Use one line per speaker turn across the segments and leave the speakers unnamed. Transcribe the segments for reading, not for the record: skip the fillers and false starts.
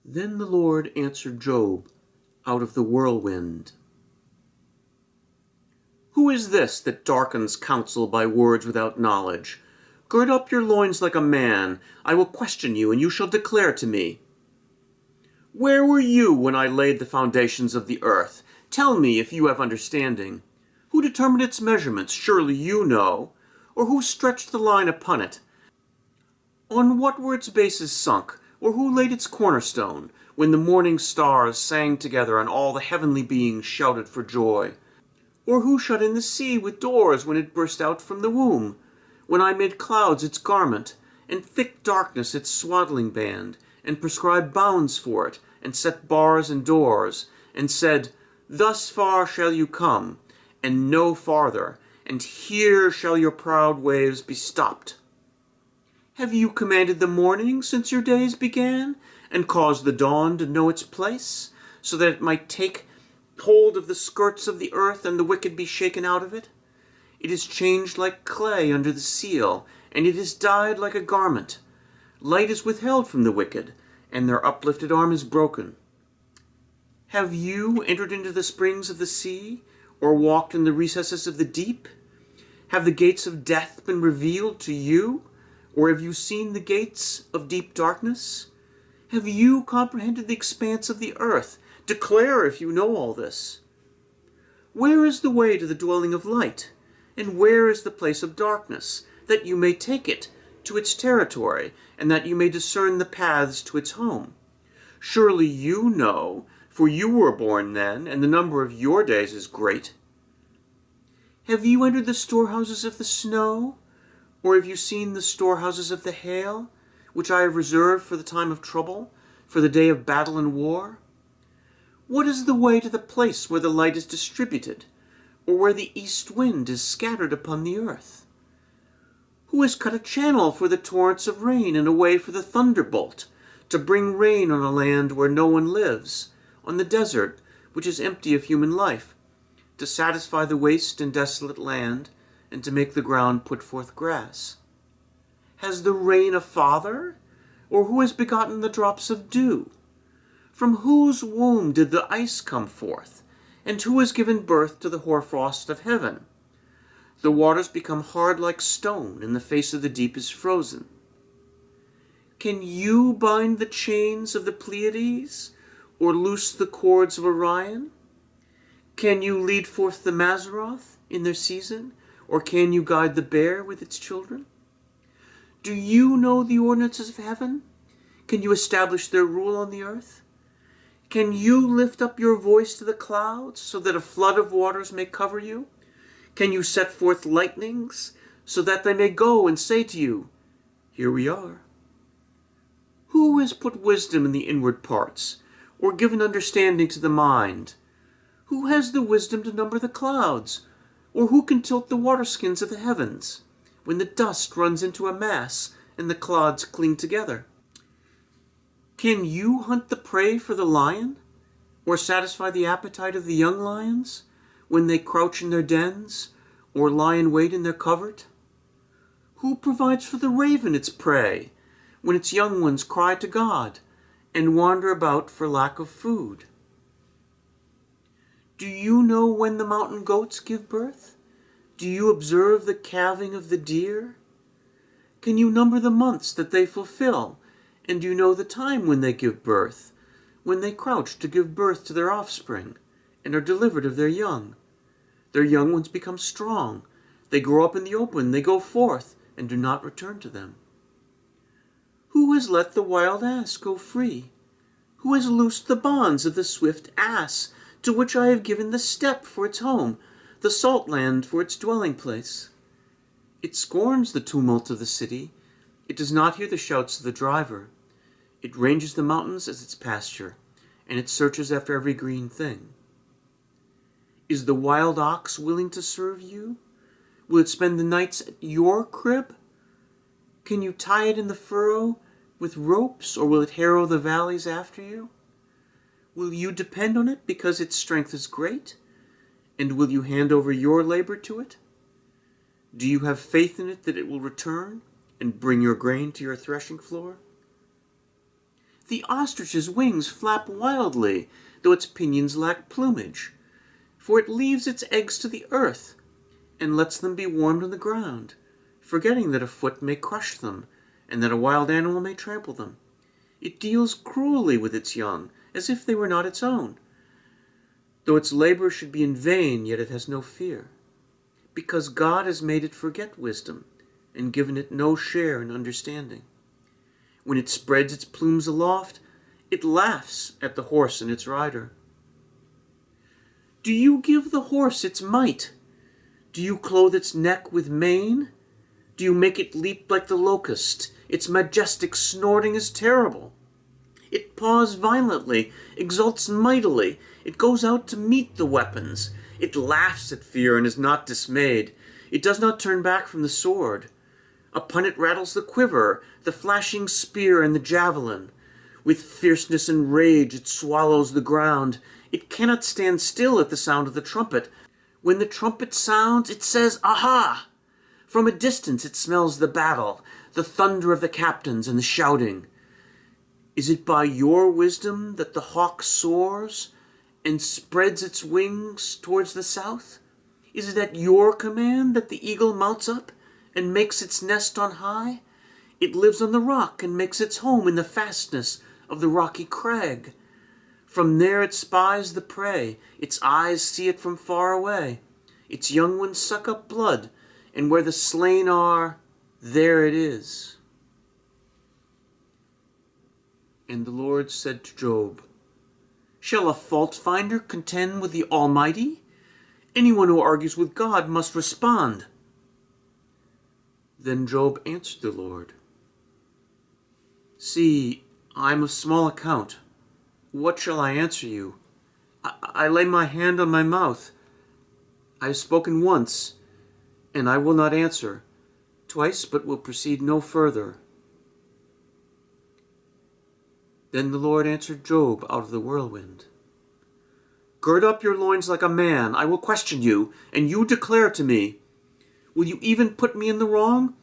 Then the Lord answered Job out of the whirlwind. Who is this that darkens counsel by words without knowledge? Gird up your loins like a man. I will question you, and you shall declare to me. Where were you when I laid the foundations of the earth? Tell me if you have understanding. Who determined its measurements? Surely you know. Or who stretched the line upon it? On what were its bases sunk? Or who laid its cornerstone, when the morning stars sang together and all the heavenly beings shouted for joy? Or who shut in the sea with doors when it burst out from the womb? When I made clouds its garment, and thick darkness its swaddling band, and prescribed bounds for it, and set bars and doors, and said, Thus far shall you come, and no farther, and here shall your proud waves be stopped. Have you commanded the morning since your days began, and caused the dawn to know its place, so that it might take hold of the skirts of the earth, and the wicked be shaken out of it? It is changed like clay under the seal, and it is dyed like a garment. Light is withheld from the wicked, and their uplifted arm is broken. Have you entered into the springs of the sea, or walked in the recesses of the deep? Have the gates of death been revealed to you? Or have you seen the gates of deep darkness? Have you comprehended the expanse of the earth? Declare if you know all this. Where is the way to the dwelling of light? And where is the place of darkness, that you may take it to its territory, and that you may discern the paths to its home? Surely you know, for you were born then, and the number of your days is great. Have you entered the storehouses of the snow? Or have you seen the storehouses of the hail, which I have reserved for the time of trouble, for the day of battle and war? What is the way to the place where the light is distributed, or where the east wind is scattered upon the earth? Who has cut a channel for the torrents of rain, and a way for the thunderbolt, to bring rain on a land where no one lives, on the desert, which is empty of human life, to satisfy the waste and desolate land, and to make the ground put forth grass? Has the rain a father? Or who has begotten the drops of dew? From whose womb did the ice come forth? And who has given birth to the hoarfrost of heaven? The waters become hard like stone, and the face of the deep is frozen. Can you bind the chains of the Pleiades, or loose the cords of Orion? Can you lead forth the Mazzaroth in their season? Or can you guide the bear with its children? Do you know the ordinances of heaven? Can you establish their rule on the earth? Can you lift up your voice to the clouds, so that a flood of waters may cover you? Can you set forth lightnings, so that they may go and say to you, Here we are? Who has put wisdom in the inward parts, or given understanding to the mind? Who has the wisdom to number the clouds? Or who can tilt the waterskins of the heavens, when the dust runs into a mass and the clods cling together? Can you hunt the prey for the lion, or satisfy the appetite of the young lions, when they crouch in their dens, or lie in wait in their covert? Who provides for the raven its prey, when its young ones cry to God, and wander about for lack of food? Do you know when the mountain goats give birth? Do you observe the calving of the deer? Can you number the months that they fulfill? And do you know the time when they give birth, when they crouch to give birth to their offspring, and are delivered of their young? Their young ones become strong. They grow up in the open. They go forth, and do not return to them. Who has let the wild ass go free? Who has loosed the bonds of the swift ass, to which I have given the steppe for its home, the salt land for its dwelling place? It scorns the tumult of the city. It does not hear the shouts of the driver. It ranges the mountains as its pasture, and it searches after every green thing. Is the wild ox willing to serve you? Will it spend the nights at your crib? Can you tie it in the furrow with ropes, or will it harrow the valleys after you? Will you depend on it because its strength is great? And will you hand over your labor to it? Do you have faith in it that it will return and bring your grain to your threshing floor? The ostrich's wings flap wildly, though its pinions lack plumage, for it leaves its eggs to the earth, and lets them be warmed on the ground, forgetting that a foot may crush them, and that a wild animal may trample them. It deals cruelly with its young, as if they were not its own. Though its labor should be in vain, yet it has no fear, because God has made it forget wisdom, and given it no share in understanding. When it spreads its plumes aloft, it laughs at the horse and its rider. Do you give the horse its might? Do you clothe its neck with mane? Do you make it leap like the locust? Its majestic snorting is terrible. It paws violently, exults mightily. It goes out to meet the weapons. It laughs at fear and is not dismayed. It does not turn back from the sword. Upon it rattles the quiver, the flashing spear and the javelin. With fierceness and rage it swallows the ground. It cannot stand still at the sound of the trumpet. When the trumpet sounds, it says, "Aha!" From a distance it smells the battle, the thunder of the captains and the shouting. Is it by your wisdom that the hawk soars and spreads its wings towards the south? Is it at your command that the eagle mounts up and makes its nest on high? It lives on the rock and makes its home in the fastness of the rocky crag. From there it spies the prey. Its eyes see it from far away. Its young ones suck up blood, and where the slain are, there it is. And the Lord said to Job, Shall a fault-finder contend with the Almighty? Anyone who argues with God must respond. Then Job answered the Lord, See, I am of small account. What shall I answer you? I lay my hand on my mouth. I have spoken once, and I will not answer. Twice, but will proceed no further. Then the Lord answered Job out of the whirlwind. Gird up your loins like a man. I will question you, and you declare to me. Will you even put me in the wrong?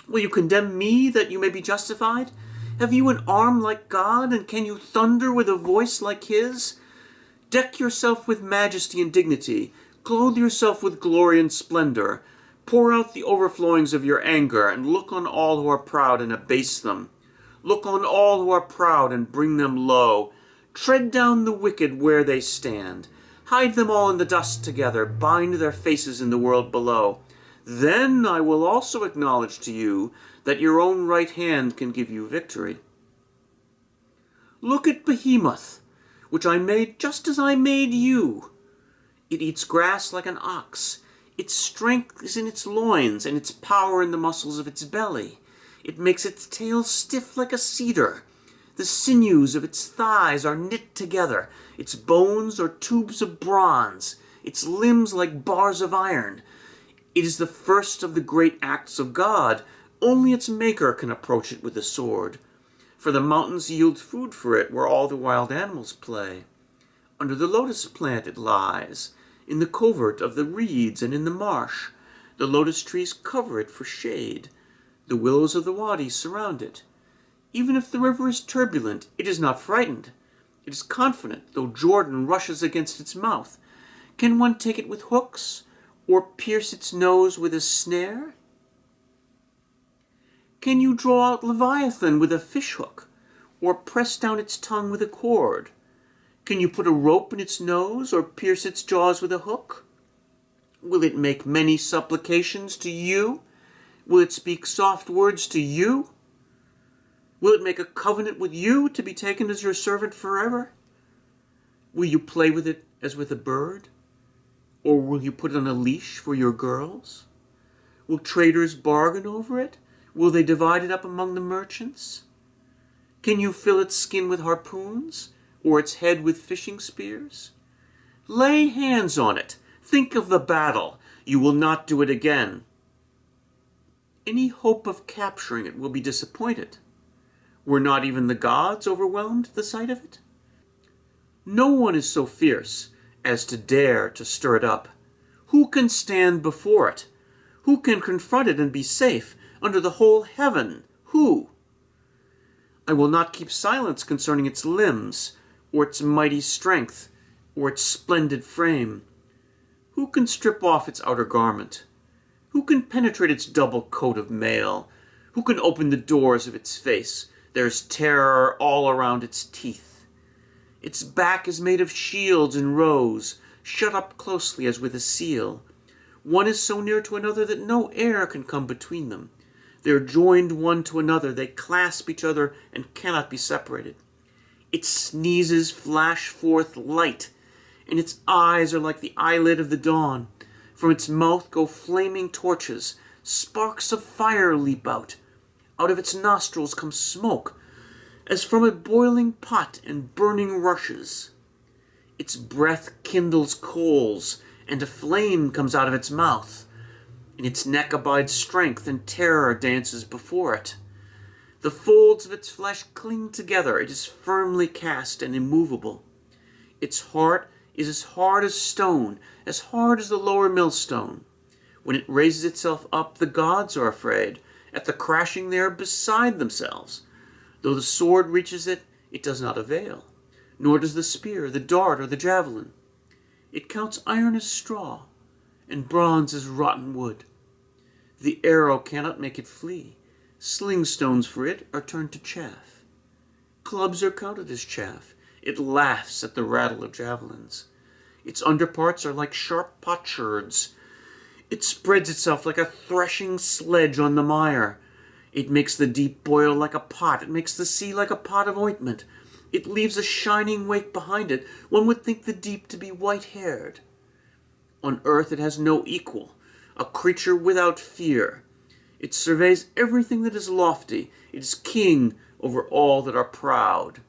Will you condemn me that you may be justified? Have you an arm like God, and can you thunder with a voice like his? Deck yourself with majesty and dignity. Clothe yourself with glory and splendor. Pour out the overflowings of your anger, and look on all who are proud and abase them. Look on all who are proud and bring them low. Tread down the wicked where they stand. Hide them all in the dust together. Bind their faces in the world below. Then I will also acknowledge to you that your own right hand can give you victory. Look at Behemoth, which I made just as I made you. It eats grass like an ox. Its strength is in its loins, and its power in the muscles of its belly. It makes its tail stiff like a cedar. The sinews of its thighs are knit together. Its bones are tubes of bronze. Its limbs like bars of iron. It is the first of the great acts of God. Only its maker can approach it with the sword. For the mountains yield food for it where all the wild animals play. Under the lotus plant it lies, in the covert of the reeds and in the marsh. The lotus trees cover it for shade. The willows of the wadi surround it. Even if the river is turbulent, it is not frightened. It is confident, though Jordan rushes against its mouth. Can one take it with hooks, or pierce its nose with a snare? Can you draw out Leviathan with a fishhook, or press down its tongue with a cord? Can you put a rope in its nose, or pierce its jaws with a hook? Will it make many supplications to you? Will it speak soft words to you? Will it make a covenant with you to be taken as your servant forever? Will you play with it as with a bird? Or will you put it on a leash for your girls? Will traders bargain over it? Will they divide it up among the merchants? Can you fill its skin with harpoons, or its head with fishing spears? Lay hands on it. Think of the battle. You will not do it again. Any hope of capturing it will be disappointed. Were not even the gods overwhelmed at the sight of it? No one is so fierce as to dare to stir it up. Who can stand before it? Who can confront it and be safe under the whole heaven? Who? I will not keep silence concerning its limbs, or its mighty strength, or its splendid frame. Who can strip off its outer garment? Who can penetrate its double coat of mail? Who can open the doors of its face? There is terror all around its teeth. Its back is made of shields and rows, shut up closely as with a seal. One is so near to another that no air can come between them. They are joined one to another. They clasp each other and cannot be separated. Its sneezes flash forth light, and its eyes are like the eyelid of the dawn. From its mouth go flaming torches. Sparks of fire leap out. Out of its nostrils comes smoke, as from a boiling pot and burning rushes. Its breath kindles coals, and a flame comes out of its mouth. In its neck abides strength, and terror dances before it. The folds of its flesh cling together. It is firmly cast and immovable. Its heart is as hard as stone, as hard as the lower millstone. When it raises itself up, the gods are afraid. At the crashing they are beside themselves. Though the sword reaches it, it does not avail, nor does the spear, the dart, or the javelin. It counts iron as straw, and bronze as rotten wood. The arrow cannot make it flee. Sling stones for it are turned to chaff. Clubs are counted as chaff. It laughs at the rattle of javelins. Its underparts are like sharp potsherds. It spreads itself like a threshing sledge on the mire. It makes the deep boil like a pot. It makes the sea like a pot of ointment. It leaves a shining wake behind it. One would think the deep to be white-haired. On earth it has no equal, a creature without fear. It surveys everything that is lofty. It is king over all that are proud.